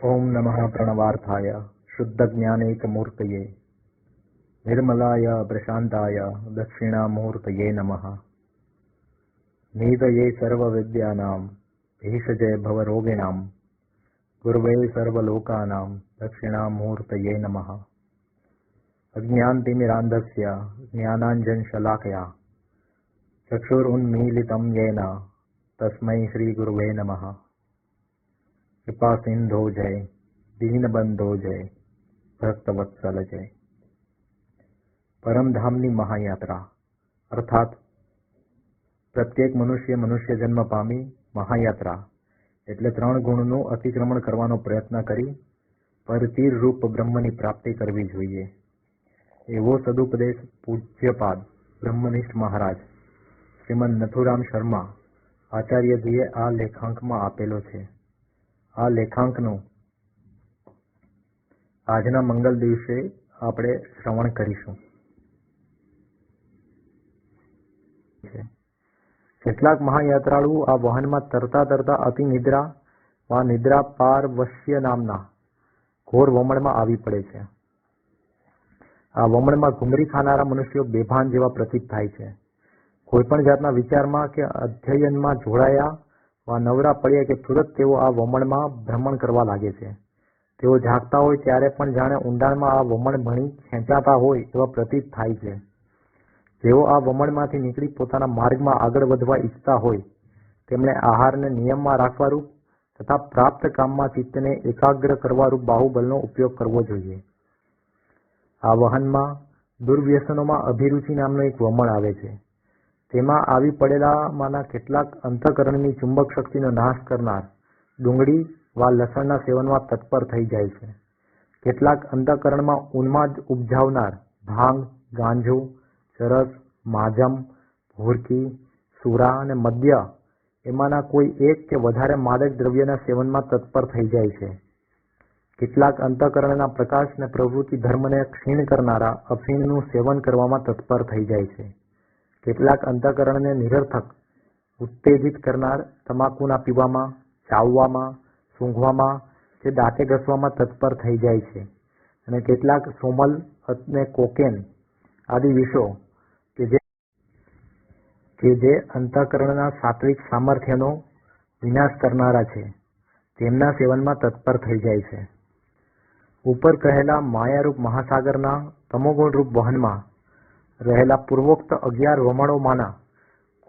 ओम नमः प्रणवार्थाय शुद्धज्ञानैकमूर्तये निर्मलाय प्रशान्ताय दक्षिणामूर्तये नमः। नीतये सर्वविद्यानां भेषजे भवरोगिणां गुरवे सर्वलोकानां दक्षिणामूर्तये नमः। अज्ञानतिमिरान्धस्य ज्ञानाञ्जनशलाकया चक्षुरुन्मीलितं येन तस्मै श्रीगुरुवे नमः। कृपा सिंधो जय, दीनबंधो जय, भक्तवत्सल जय। परमधामनी महायात्रा अर्थात प्रत्येक मनुष्य जन्म पामी महायात्रा એટલે 3 ગુણનું અતિક્રમણ કરવાનો પ્રયત્ન કરી પરતીર રૂપ બ્રહ્મની પ્રાપ્તિ કરવી જોઈએ એવો સદુપદેશ પૂજ્યપાદ બ્રહ્મનિષ્ઠ મહારાજ શ્રીમદ નથુરામ શર્મા આચાર્યજીએ આ લેખાંકમાં આપેલો છે। આ લેખાંકનું આજના મંગલ દિવસે આપણે શ્રવણ કરીશું। કેટલાક મહાયાત્રાળુ આ વહનમાં તરતા તરતા અતિ નિદ્રા વા નિદ્રા પારવશ્ય નામના ઘોર વમણમાં આવી પડે છે। આ વમણમાં ઘુમરી ખાનારા મનુષ્યો બેભાન જેવા પ્રતીત થાય છે। કોઈપણ જાતના વિચારમાં કે અધ્યયનમાં જોડાયા વા નવરા પડ્યા કે તુરત તેઓ આ વમણમાં ભ્રમણ કરવા લાગે છે। તેઓ જાગતા હોય ત્યારે પણ જાણે ઊંડાણમાં આ વમણ ભણી ખેંચાતા હોય એવા પ્રતીત થાય છે। જેઓ આ વમણમાંથી નીકળી પોતાના માર્ગમાં આગળ વધવા ઈચ્છતા હોય તેમણે આહારને નિયમમાં રાખવારૂપ તથા પ્રાપ્ત કામમાં ચિત્તને એકાગ્ર કરવારૂપ બાહુબલનો ઉપયોગ કરવો જોઈએ। આ વહનમાં દુર્વ્યસનોમાં અભિરુચિ નામનો એક વમણ આવે છે। તેમાં આવી પડેલામાંના કેટલાક અંતઃકરણની ચુંબક શક્તિનો નાશ કરનાર ડુંગળી વા લસણના સેવનમાં તત્પર થઈ જાય છે। કેટલાક અંતઃકરણમાં ઉન્માદ ઉપજાવનાર ભાંગ, ગાંજો, ચરસ, માજમ, ભૂરકી, સુરા અને મદ્ય એમાંના કોઈ એક કે વધારે માદક દ્રવ્યના સેવનમાં તત્પર થઈ જાય છે। કેટલાક અંતઃકરણના પ્રકાશ અને પ્રવૃત્તિ ધર્મને ક્ષીણ કરનારા અફીણનું સેવન કરવામાં તત્પર થઈ જાય છે। કેટલાક અંતઃકરણને નિરર્થક ઉત્તેજિત કરનાર તમાકુના પીવામાં, ચાવવામાં, સૂંઘવામાં કે દાંતે ઘસવામાં તત્પર થઈ જાય છે અને કેટલાક સોમલ અને કોકેન આદિ વિષો કે જે અંતઃકરણના સાત્વિક સામર્થ્યનો વિનાશ કરનારા છે તેમના સેવનમાં તત્પર થઈ જાય છે। ઉપર કહેલા માયારૂપ મહાસાગરના તમોગુણરૂપ વહનમાં રહેલા પૂર્વોક્ત 11 વમણોમાંના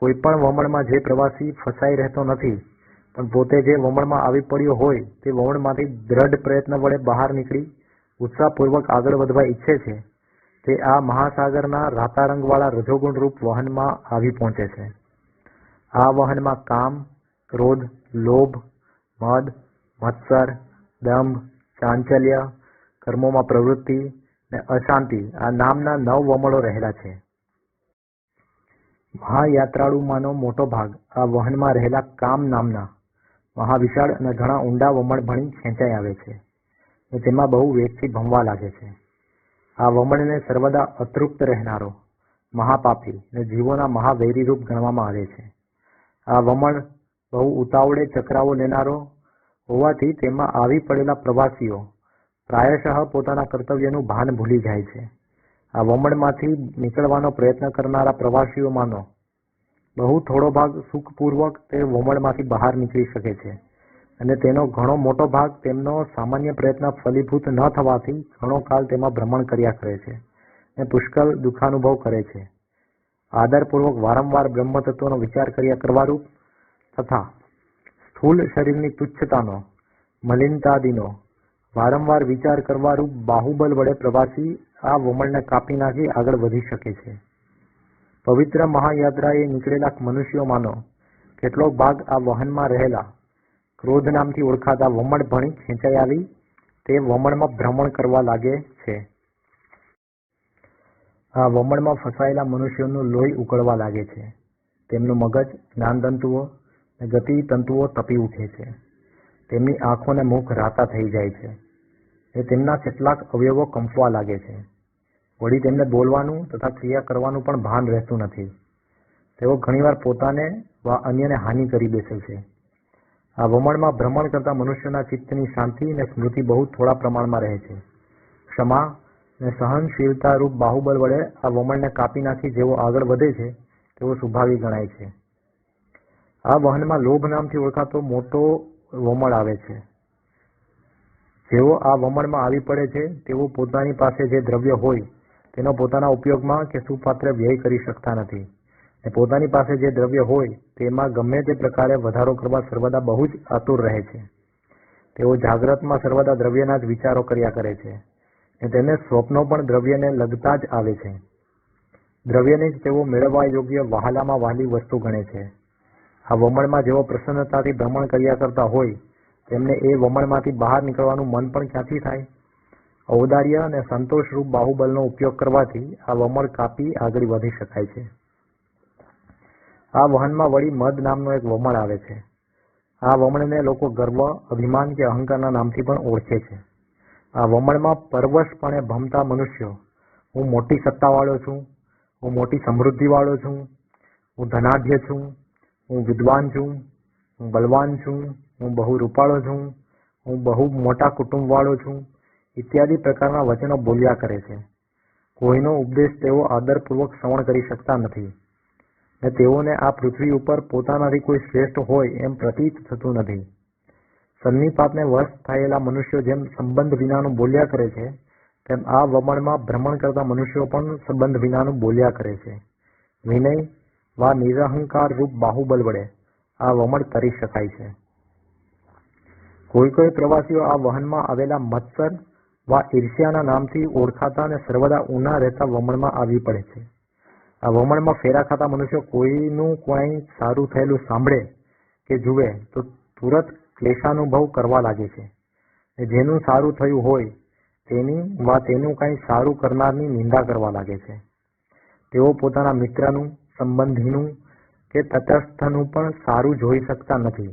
કોઈ પણ વમણમાં જે પ્રવાસી ફસાઈ રહેતો નથી પણ પોતે જે વમણમાં આવી પડ્યો હોય તે વમણમાંથી દ્રઢ પ્રયત્ન વડે બહાર નીકળી ઉત્સાહપૂર્વક આગળ વધવા ઈચ્છે છે તે આ મહાસાગરના રાતારંગવાળા રજોગુણરૂપ વહનમાં આવી પહોંચે છે। આ વહનમાં કામ, ક્રોધ, લોભ, મદ, મત્સર, દંભ, ચાંચલ્ય, કર્મોમાં પ્રવૃત્તિ ને અશાંતિ આ નામના 9 વમળો રહેલા છે। મહાયાત્રાળુમાંનો મોટો ભાગ આ વહનમાં રહેલા કામ નામના મહાવિશાળ અને ઘણા ઊંડા વમણ ભણી ખેંચાઈ આવે છે અને તેમાં બહુ વેગથી ભમવા લાગે છે। આ વમણને સર્વદા અતૃપ્ત રહેનારો મહાપાપી અને જીવોના મહાવૈરી રૂપ ગણવામાં આવે છે। આ વમણ બહુ ઉતાવળે ચક્રાઓ લેનારો હોવાથી તેમાં આવી પડેલા પ્રવાસીઓ પ્રાયશઃ પોતાના કર્તવ્યનું ભાન ભૂલી જાય છે। આ વમણમાંથી નીકળવાનો પ્રયત્ન કરનારા પ્રવાસીઓમાંનો બહુ થોડો ભાગ સુખપૂર્વક તે વમણમાંથી બહાર નીકળી શકે છે અને તેનો ઘણો મોટો ભાગ તેમનો સામાન્ય પ્રયત્ન ફલીભૂત ન થવાથી ઘણો કાળ તેમાં ભ્રમણ કર્યા કરે છે અને પુષ્કળ દુઃખાનુભવ કરે છે। આદરપૂર્વક વારંવાર બ્રહ્મતત્વનો વિચાર કર્યા કરવારૂપ તથા સ્થૂલ શરીરની તુચ્છતાનો, મલિનતાદિનો વારંવાર વિચાર કરવારૂપ બાહુબલ વડે પ્રવાસી આ વમણને કાપી નાખી આગળ વધી શકે છે। પવિત્ર મહાયાત્રાએ નીકળેલા મનુષ્યોમાંનો કેટલોક ભાગ આ વહનમાં રહેલા ક્રોધ નામથી ઓળખાતા વમણ ભણી ખેંચાઈ આવી તે વમણમાં ભ્રમણ કરવા લાગે છે। આ વમણમાં ફસાયેલા મનુષ્યોનું લોહી ઉકળવા લાગે છે। તેમનું મગજ, જ્ઞાનતંતુઓ અને ગતિ તંતુઓ તપી ઉઠે છે। તેમની આંખો અને મુખ રાતા થઈ જાય છે અને તેમના કેટલાક અવયવો કંપવા લાગે છે। વળી તેમને બોલવાનું તથા ક્રિયા કરવાનું પણ ભાન રહેતું નથી। તેઓ ઘણીવાર પોતાને વા અન્યને હાનિ કરી બેસે છે। આ વમળમાં ભ્રમણ કરતા મનુષ્યના ચિત્તની શાંતિ અને સ્મૃતિ બહુ થોડા પ્રમાણમાં રહે છે. ક્ષમા અને સહનશીલતા રૂપ બાહુબળ વડે આ વમળને કાપી નાખી જેવો આગળ વધે છે તેવો સ્વભાવી ગણાય છે. આ વહનમાં લોભ નામથી ઓળખાતો મોટો વમળ આવે છે. જેવો આ વમળમાં આવી પડે છે તેઓ પોતાની પાસે જે દ્રવ્ય હોય તેનો પોતાના ઉપયોગમાં કે સુપાત્રે વ્યય કરી શકતા નથી. પોતાની પાસે જે દ્રવ્ય હોય તેમાં ગમે તે પ્રકારે વધારો કરવા સર્વદા બહુ જ આતુર રહે છે. તેઓ જાગ્રતમાં સર્વદા દ્રવ્યના જ વિચારો કર્યા કરે છે અને તેને સ્વપ્નો પણ દ્રવ્યને લગતા જ આવે છે. દ્રવ્યને જ તેઓ મેળવવા યોગ્ય વહાલામાં વહાલી વસ્તુ ગણે છે. આ વમળમાં જેઓ પ્રસન્નતાથી ભ્રમણ કર્યા કરતા હોય તેમને એ વમળમાંથી બહાર નીકળવાનું મન પણ ક્યાંથી થાય? ઔદાર્ય અને સંતોષરૂપ બાહુબલનો ઉપયોગ કરવાથી આ વમળ કાપી આગળ વધી શકાય છે. આ વહનમાં વળી મદ નામનો એક વમળ આવે છે. આ વમળને લોકો ગર્વ, અભિમાન કે અહંકારના નામથી પણ ઓળખે છે. આ વમળમાં પરવશપણે ભમતા મનુષ્યો હું મોટી સત્તાવાળો છું, હું મોટી સમૃદ્ધિવાળો છું, હું ધનાઢ્ય છું, હું વિદ્વાન છું, હું બલવાન છું, હું બહુ રૂપાળો છું, હું બહુ મોટા કુટુંબવાળો છું ઇત્યાદિ પ્રકારના વચનો બોલ્યા કરે છે. કોઈનો ઉપદેશ તેઓ આદરપૂર્વક શ્રવણ કરી શકતા નથી ને તેઓને આ પૃથ્વી ઉપર પોતાનાથી કોઈ શ્રેષ્ઠ હોય એમ પ્રતીત થતું નથી. સન્નિપાતને વશ થયેલા મનુષ્યો જેમ સંબંધ વિનાનું બોલ્યા કરે છે તેમ આ વમળમાં ભ્રમણ કરતા મનુષ્યો પણ સંબંધ વિનાનું બોલ્યા કરે છે. વિનય વા નિરહંકાર રૂપ બાહુબલ વડે આ વમળ કરી શકાય છે. કોઈ કોઈ પ્રવાસીઓ આ વહનમાં આવેલા મત્સર વા ઈર્ષ્યાના નામથી ઓળખાતા અને સર્વદા ઊના રહેતા વમળમાં આવી પડે છે. આ વમળમાં ફેરા ખાતા મનુષ્યો કોઈનું કંઈ સારું થયેલું સાંભળે કે જુએ તો તુરત ક્લેશાનુભવ કરવા લાગે છે. જેનું સારું થયું હોય તેની વા તેનું કંઈ સારું કરનારની નિંદા કરવા લાગે છે. તેઓ પોતાના મિત્રનું, સંબંધીનું કે તટસ્થનું પણ સારું જોઈ શકતા નથી.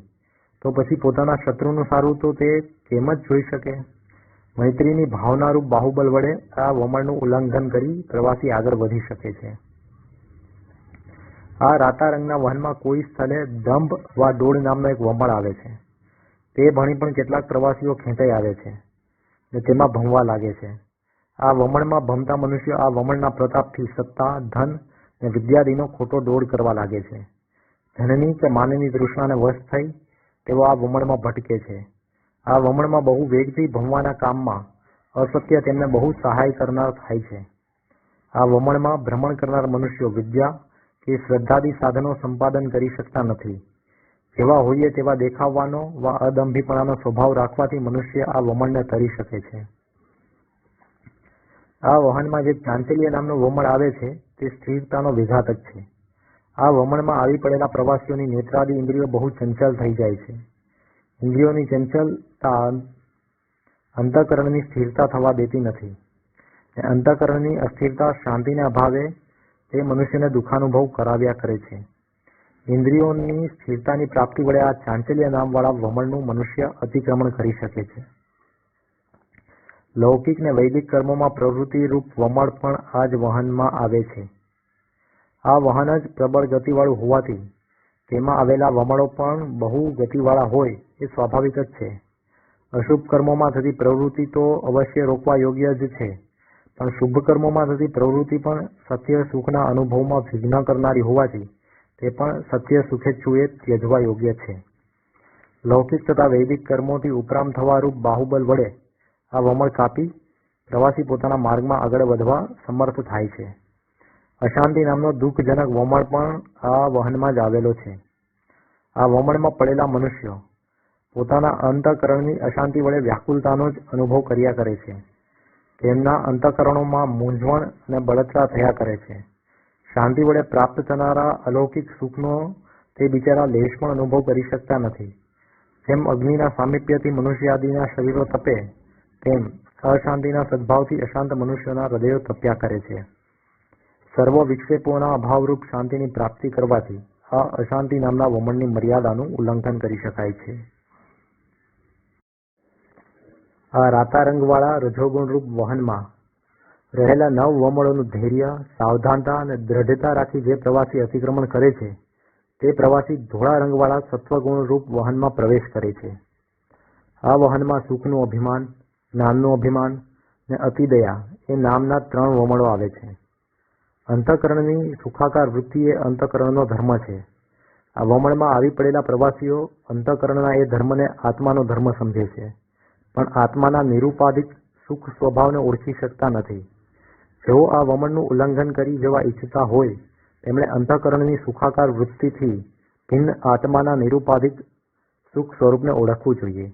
તો પછી પોતાના શત્રુનું સારું તો તે કેમ જ જોઈ શકે? મૈત્રીની ભાવનારૂપ બાહુબલ વડે આ વમળનું ઉલ્લંઘન કરી પ્રવાસી આગળ વધી શકે છે. આ રાતા રંગના વહનમાં કોઈ સ્થળે દંભ વા ડોળ નામનો એક વમળ આવે છે. તે ભણી પણ કેટલાક પ્રવાસીઓ ખેંચાઈ આવે છે ને તેમાં ભમવા લાગે છે. આ વમળમાં ભમતા મનુષ્યો આ વમળના પ્રતાપથી સત્તા, ધન ને વિદ્યાદિનો ખોટો દોડ કરવા લાગે છે. ધનની કે માનની તૃષ્ણાને વશ થઈ તેઓ આ વમળમાં ભટકે છે. આ વમળમાં બહુ વેગથી ભમવાના કામમાં અસત્ય તેમને બહુ સહાય કરનાર થાય છે. આ વમળમાં ભ્રમણ કરનાર મનુષ્યો વિદ્યા કે શ્રદ્ધાદી સાધનો સંપાદન કરી શકતા નથી. જેવા હોઈએ તેવા દેખાવાનો વા અદંભીપણાનો સ્વભાવ રાખવાથી મનુષ્ય આ વમળને તરી શકે છે. આ વહનમાં જે ચાંચલ્ય નામનો વમળ આવે છે તે સ્થિરતાનો વિઘાતક છે. આ વમળમાં આવી પડેલા પ્રવાસીઓની નેત્રાદી ઇન્દ્રિયો બહુ ચંચલ થઈ જાય છે. ઇન્દ્રિયોની ચંચલતા અંતઃકરણની સ્થિરતા થવા દેતી નથી. અંતઃકરણની અસ્થિરતા શાંતિના અભાવે તે મનુષ્યને દુઃખાનુભવ કરાવ્યા કરે છે. ઇન્દ્રિયોની સ્થિરતાની પ્રાપ્તિ વડે આ ચાંચલ્ય નામવાળા વમળનું મનુષ્ય અતિક્રમણ કરી શકે છે. લૌકિક ને વૈદિક કર્મોમાં પ્રવૃત્તિ રૂપ વમળ પણ આ જ વહનમાં આવે છે. આ વહન જ પ્રબળ ગતિવાળું હોવાથી તેમાં આવેલા વમળો પણ બહુ ગતિવાળા હોય એ સ્વાભાવિક જ છે. અશુભ કર્મોમાં થતી પ્રવૃત્તિ તો અવશ્ય રોકવા યોગ્ય જ છે, પણ શુભ કર્મોમાં થતી પ્રવૃત્તિ પણ સત્ય સુખના અનુભવમાં વિઘ્ન કરનારી હોવાથી તે પણ સત્ય સુખેચ્છુએ ત્યજવા યોગ્ય છે. લૌકિક તથા વૈદિક કર્મોથી ઉપરામ થવા રૂપ બાહુબલ વડે આ વમળ કાપી પ્રવાસી પોતાના માર્ગમાં આગળ વધવા સમર્થ થાય છે. અશાંતિ નામનો દુઃખજનક વમળ પણ આ વહનમાં જ આવેલો છે. આ વમળમાં પડેલા મનુષ્યો પોતાના અંતઃકરણની અશાંતિ વડે વ્યાકુલતાનો જ અનુભવ કર્યા કરે છે. તેમના અંતઃકરણોમાં મૂંઝવણ અને બળતરા થયા કરે છે. શાંતિ વડે પ્રાપ્ત થનારા અલૌકિક સુખનો તે બિચારા લેશ પણ અનુભવ કરી શકતા નથી. જેમ અગ્નિના સામીપ્યથી મનુષ્યાદિના શરીરો તપે તેમ અશાંતિના સદભાવથી અશાંત મનુષ્યોના હૃદયો તપ્યા કરે છે. સર્વ વિક્ષેપોના અભાવરૂપ શાંતિની પ્રાપ્તિ કરવાથી આ અશાંતિ નામના વમળની મર્યાદાનું ઉલ્લંઘન કરી શકાય છે. આ રાતા રંગવાળા રજોગુણરૂપ વહનમાં રહેલા 9 વમળોનું ધૈર્ય, સાવધાનતા અને દ્રઢતા રાખી જે પ્રવાસી અતિક્રમણ કરે છે તે પ્રવાસી ધોળા રંગવાળા સત્વગુણ રૂપ વહનમાં પ્રવેશ કરે છે. આ વહનમાં સુખનું અભિમાન, જ્ઞાનનું અભિમાન ને અતિદયા એ નામના 3 વમળો આવે છે. અંતઃકરણની સુખાકાર વૃત્તિ એ અંતઃકરણનો ધર્મ છે. આ વમળમાં આવી પડેલા પ્રવાસીઓ અંતઃકરણના એ ધર્મને આત્માનો ધર્મ સમજે છે, પણ આત્માના નિરૂપાધિક સુખ સ્વભાવને ઓળખી શકતા નથી. જેઓ આ વમળનું ઉલ્લંઘન કરી જવા ઈચ્છતા હોય તેમણે અંતઃકરણની સુખાકાર વૃત્તિથી ભિન્ન આત્માના નિરૂપાધિક સુખ સ્વરૂપને ઓળખવું જોઈએ.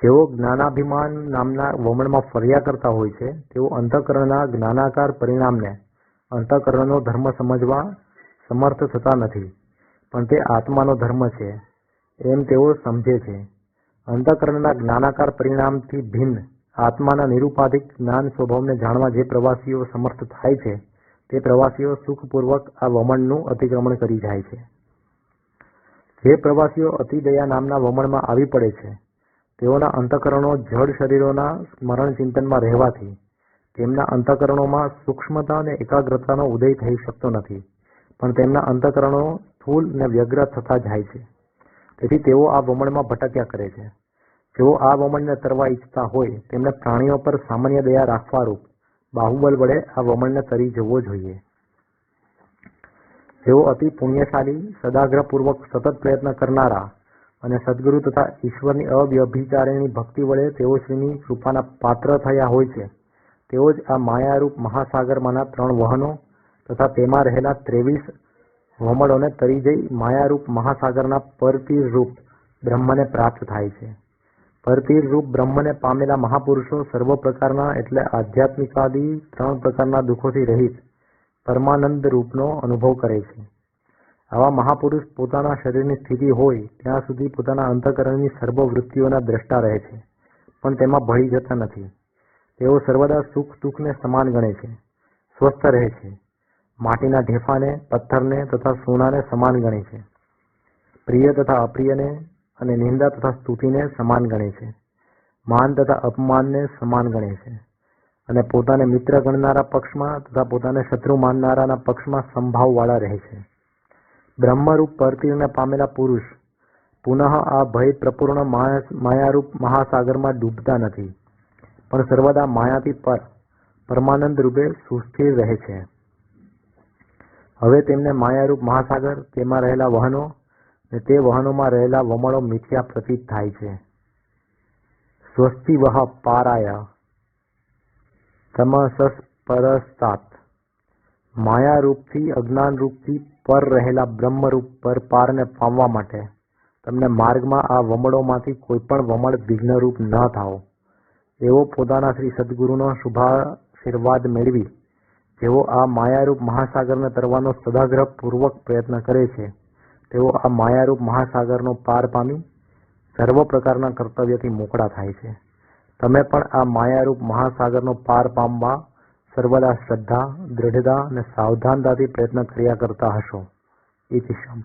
જેઓ જ્ઞાનાભિમાન નામના વમળમાં ફર્યા કરતા હોય છે તેઓ અંતઃકરણના જ્ઞાનાકાર પરિણામને અંતઃકરણનો ધર્મ સમજવા સમર્થ થતા નથી, પણ તે આત્માનો ધર્મ છે એમ તેઓ સમજે છે. અંતઃકરણના જ્ઞાનાકાર પરિણામથી ભિન્ન આત્માના નિરૂપાધિક જ્ઞાન સ્વભાવને જાણવા જે પ્રવાસીઓ સમર્થ થાય છે તે પ્રવાસીઓ સુખપૂર્વક આ વમળનું અતિક્રમણ કરી જાય છે. જે પ્રવાસીઓ અતિદયા નામના વમળમાં આવી પડે છે તેઓના અંતઃકરણો જડ શરીરોના સ્મરણ ચિંતનમાં રહેવાથી તેમના અંતઃકરણોમાં સૂક્ષ્મતા અને એકાગ્રતાનો ઉદય થઈ શકતો નથી, પણ તેમના અંતઃકરણો સ્થૂલ અને વ્યગ્ર થતા જાય છે. તેથી તેઓ આ વમળમાં ભટક્યા કરે છે. જેઓ આ વમળને તરવા ઈચ્છતા હોય તેમને પ્રાણીઓ પર સામાન્ય દયા રાખવા રૂપ બાહુબળ વડે આ વમળને તરી જવો જોઈએ. જેઓ અતિ પુણ્યશાળી, સદાગ્રહપૂર્વક સતત પ્રયત્ન કરનારા અને સદગુરુ તથા ઈશ્વરની અવ્યભિચારિણી ભક્તિ વડે તેઓ શ્રીની કૃપાના પાત્ર થયા હોય છે તેઓ જ આ માયારૂપ મહાસાગરમાંના 3 વહનો તથા તેમાં રહેલા 23 વમળોને તરી જઈ માયારૂપ મહાસાગરના પરતીર રૂપ બ્રહ્મને પ્રાપ્ત થાય છે. પરતીર રૂપ બ્રહ્મને પામેલા મહાપુરુષો સર્વ પ્રકારના એટલે આધ્યાત્મિકાદી 3 પ્રકારના દુઃખોથી રહિત પરમાનંદ રૂપનો અનુભવ કરે છે. આવા મહાપુરુષ પોતાના શરીરની સ્થિતિ હોય ત્યાં સુધી પોતાના અંતઃકરણની સર્વ વૃત્તિઓના દ્રષ્ટા રહે છે, પણ તેમાં ભળી જતા નથી. તેઓ સર્વદા સુખ દુઃખને સમાન ગણે છે, સ્વસ્થ રહે છે. માટીના ઢેફાને, પથ્થરને તથા સોનાને સમાન ગણે છે. પ્રિય તથા અપ્રિયને અને નિંદા તથા સ્તુતિને સમાન ગણે છે. માન તથા અપમાનને સમાન ગણે છે અને પોતાને મિત્ર ગણનારા પક્ષમાં તથા પોતાને શત્રુ માનનારાના પક્ષમાં સંભાવવાળા રહે છે. બ્રહ્મરૂપ પરતીરને પામેલા પુરુષ પુનઃ આ ભય પ્રપૂર્ણ માયારૂપ મહાસાગરમાં ડૂબતા નથી, પણ સર્વદા માયાથી પર પરમાનંદ રૂપે સુસ્થિર રહે છે. હવે તેમને માયારૂપ મહાસાગર, તેમાં રહેલા વહનો અને તે વહનોમાં રહેલા વમળો મિથ્યા પ્રતીત થાય છે. સ્વસ્તિ વહ પારાય તમસસ પરસ્તાત. માયારૂપથી અજ્ઞાનરૂપથી પર રહેલા બ્રહ્મરૂપ પર પારને પામવા માટે તમને માર્ગમાં આ વમળોમાંથી કોઈ પણ વમળ વિઘ્નરૂપ ન થાઓ એવો પોતાના શ્રી સદગુરુનો શુભાશીર્વાદ મેળવી જેઓ આ માયારૂપ મહાસાગરને તરવાનો સદાગ્રહપૂર્વક પ્રયત્ન કરે છે તેઓ આ માયારૂપ મહાસાગરનો પાર પામી સર્વ પ્રકારના કર્તવ્યથી મોકળા થાય છે. તમે પણ આ માયારૂપ મહાસાગરનો પાર પામવા સર્વદા શ્રદ્ધા, દૃઢતા અને સાવધાનતાથી પ્રયત્ન કર્યા કરતા હશો. ઇતિ શમ.